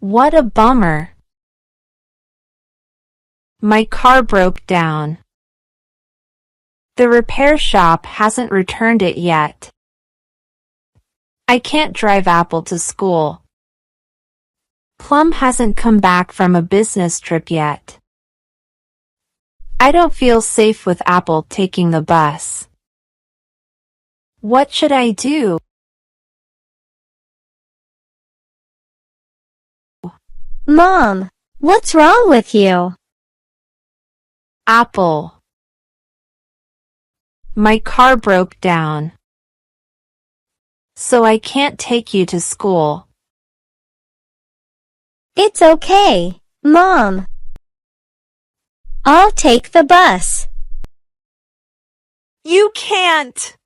What a bummer. My car broke down. The repair shop hasn't returned it yet. I can't drive Apple to school. Plum hasn't come back from a business trip yet. I don't feel safe with Apple taking the bus. What should I do? Mom, what's wrong with you? Apple. My car broke down, so I can't take you to school. It's okay, Mom. I'll take the bus. You can't.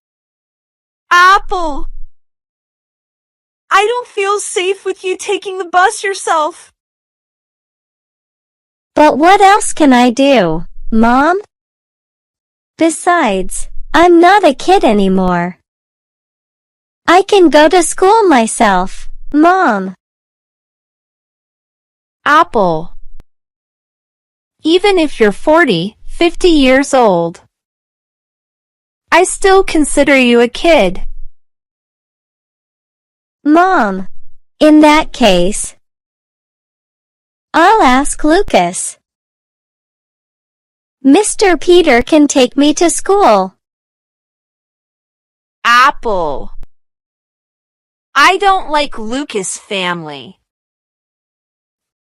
Apple. I don't feel safe with you taking the bus yourself. But what else can I do, Mom? Besides, I'm not a kid anymore. I can go to school myself, Mom. Apple. Even if you're 40, 50 years old, I still consider you a kid. Mom, in that case, I'll ask Lucas. Mr. Peter can take me to school. Apple. I don't like Lucas' family.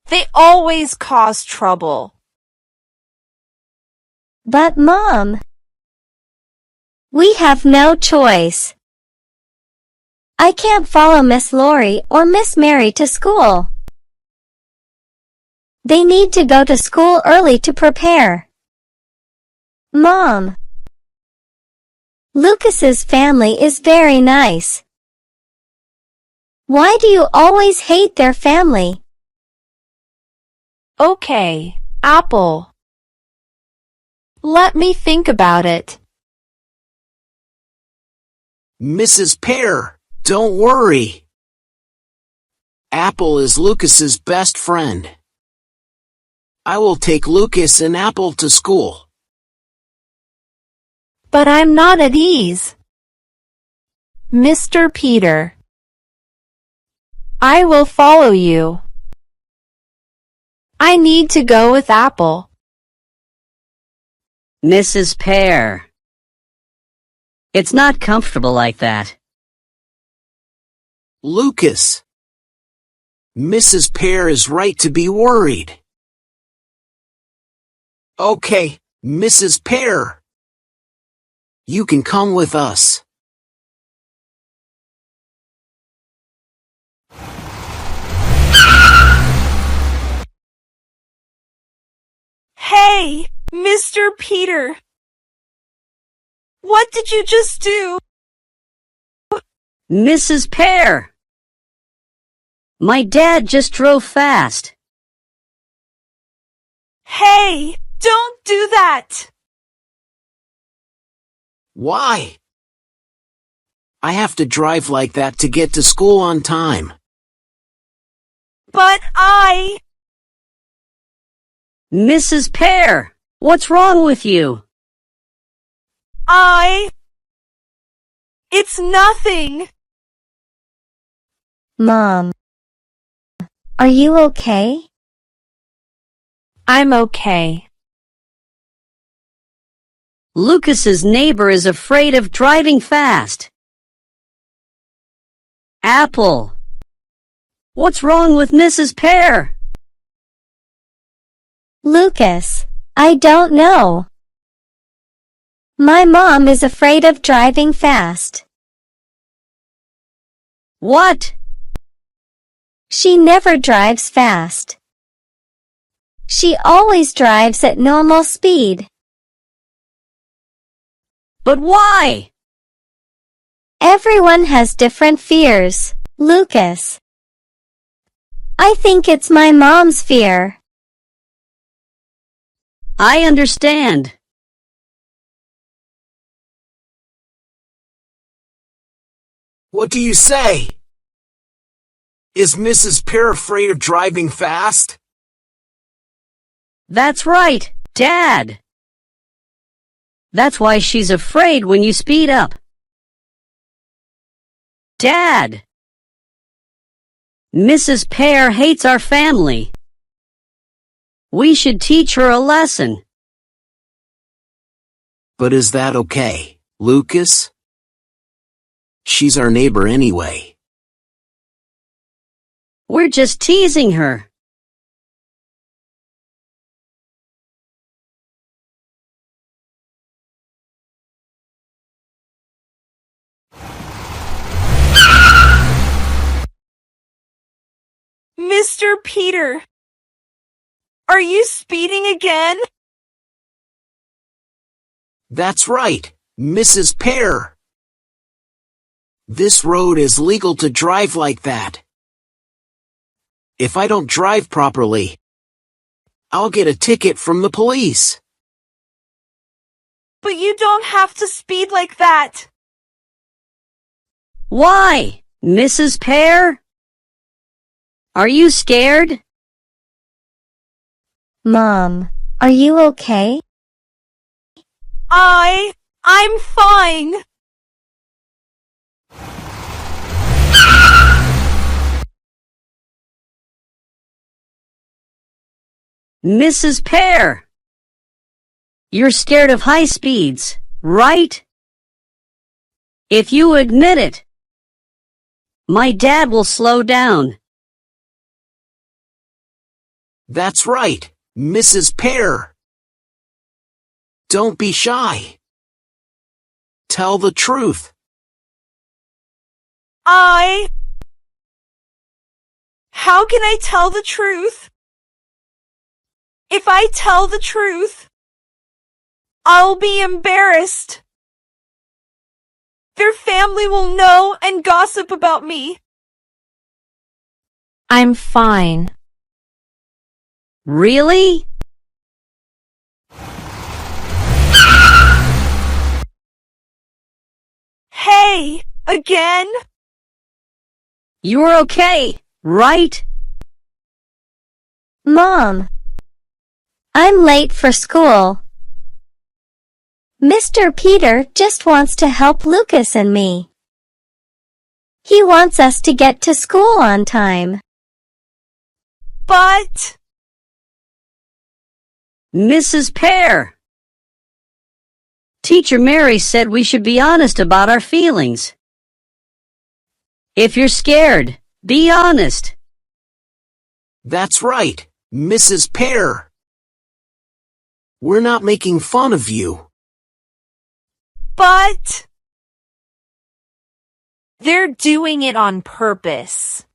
They always cause trouble. But Mom, we have no choice. I can't follow Miss Lori or Miss Mary to school. They need to go to school early to prepare. Mom, Lucas's family is very nice. Why do you always hate their family? Okay, Apple. Let me think about it. Mrs. Pear, don't worry. Apple is Lucas's best friend. I will take Lucas and Apple to school. But I'm not at ease. Mr. Peter, I will follow you. I need to go with Apple. Mrs. Pear. It's not comfortable like that. Lucas. Mrs. Pear is right to be worried. Okay, Mrs. Pear. You can come with us. Hey, Mr. Peter. What did you just do? Mrs. Pear. My dad just drove fast. Hey, don't do that. Why? I have to drive like that to get to school on time. But Mrs. Pear, what's wrong with you? It's nothing. Mom, are you okay? I'm okay. Lucas's neighbor is afraid of driving fast. Apple. What's wrong with Mrs. Pear? Lucas, I don't know. My mom is afraid of driving fast. What? She never drives fast. She always drives at normal speed. But why? Everyone has different fears, Lucas. I think it's my mom's fear. I understand. What do you say? Is Mrs. Pear afraid of driving fast? That's right, Dad. That's why she's afraid when you speed up. Dad, Mrs. Pear hates our family. We should teach her a lesson. But is that okay, Lucas? She's our neighbor anyway. We're just teasing her. Mr. Peter, are you speeding again? That's right, Mrs. Pear. This road is legal to drive like that. If I don't drive properly, I'll get a ticket from the police. But you don't have to speed like that. Why, Mrs. Pear? Are you scared? Mom, are you okay? I'm fine. Mrs. Pear, you're scared of high speeds, right? If you admit it, my dad will slow down. That's right, Mrs. Pear. Don't be shy. Tell the truth. How can I tell the truth? If I tell the truth, I'll be embarrassed. Their family will know and gossip about me. I'm fine. Really? Hey, again? You're okay, right? Mom, I'm late for school. Mr. Peter just wants to help Lucas and me. He wants us to get to school on time. But... Mrs. Pear, Teacher Mary said we should be honest about our feelings. If you're scared, be honest. That's right, Mrs. Pear. We're not making fun of you. But... They're doing it on purpose.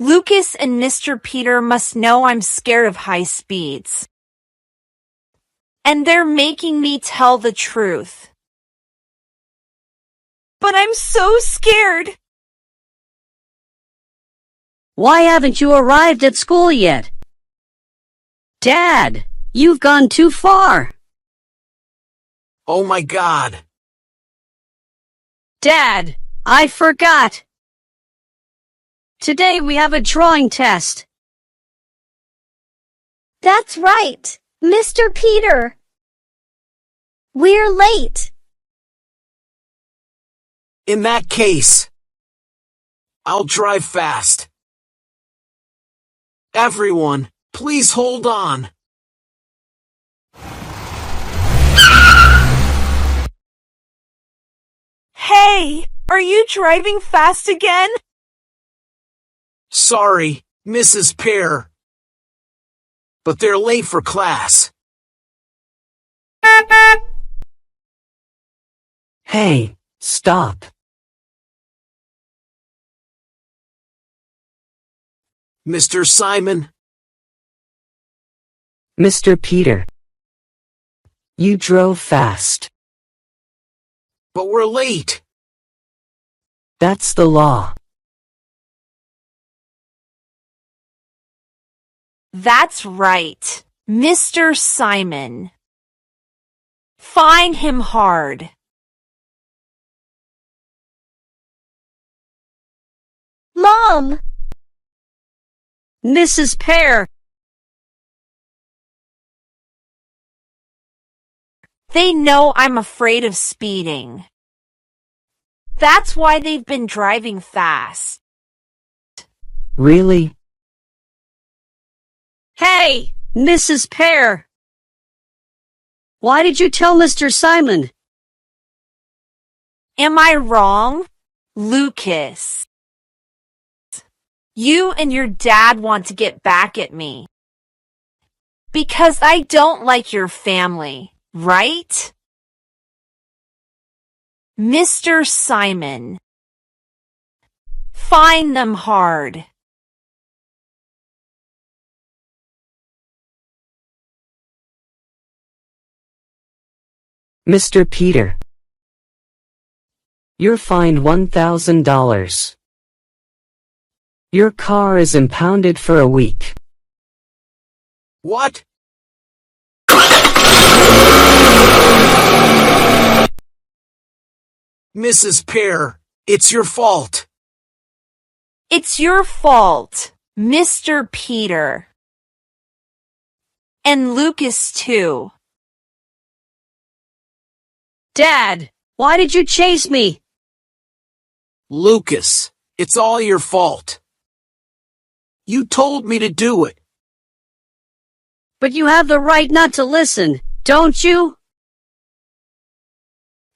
Lucas and Mr. Peter must know I'm scared of high speeds. And they're making me tell the truth. But I'm so scared. Why haven't you arrived at school yet? Dad, you've gone too far. Oh my God. Dad, I forgot. Today we have a drawing test. That's right, Mr. Peter. We're late. In that case, I'll drive fast. Everyone, please hold on. Hey, are you driving fast again? Sorry, Mrs. Pear. But they're late for class. Hey, stop. Mr. Simon, Mr. Peter. You drove fast. but we're late. That's the law. That's right, Mr. Simon. Fine him hard. Mrs. Pear, They know I'm afraid of speeding. That's why they've been driving fast. Really? hey, Mrs. Pear. Why did you tell Mr. Simon? Am I wrong? Lucas. You and your dad want to get back at me. Because I don't like your family, right? Mr. Simon. Find them hard. Mr. Peter. You're fined $1,000. Your car is impounded for a week. What? Mrs. Pear, it's your fault. It's your fault, Mr. Peter. And Lucas too. Dad, why did you chase me? Lucas, it's all your fault. You told me to do it. But you have the right not to listen, don't you?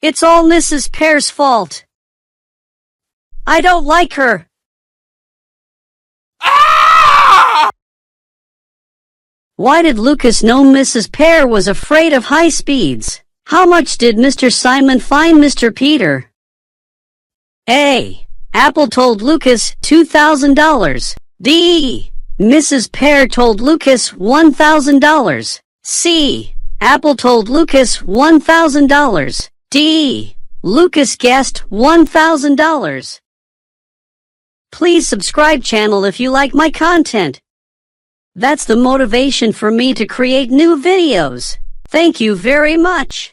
It's all Mrs. Pear's fault. I don't like her. Why did Lucas know Mrs. Pear was afraid of high speeds? How much did Mr. Simon fine Mr. Peter? A. Apple told Lucas $2,000. D. Mrs. Pear told Lucas $1,000. C. Apple told Lucas $1,000. D. Lucas guessed $1,000. Please subscribe channel if you like my content. That's the motivation for me to create new videos. Thank you very much.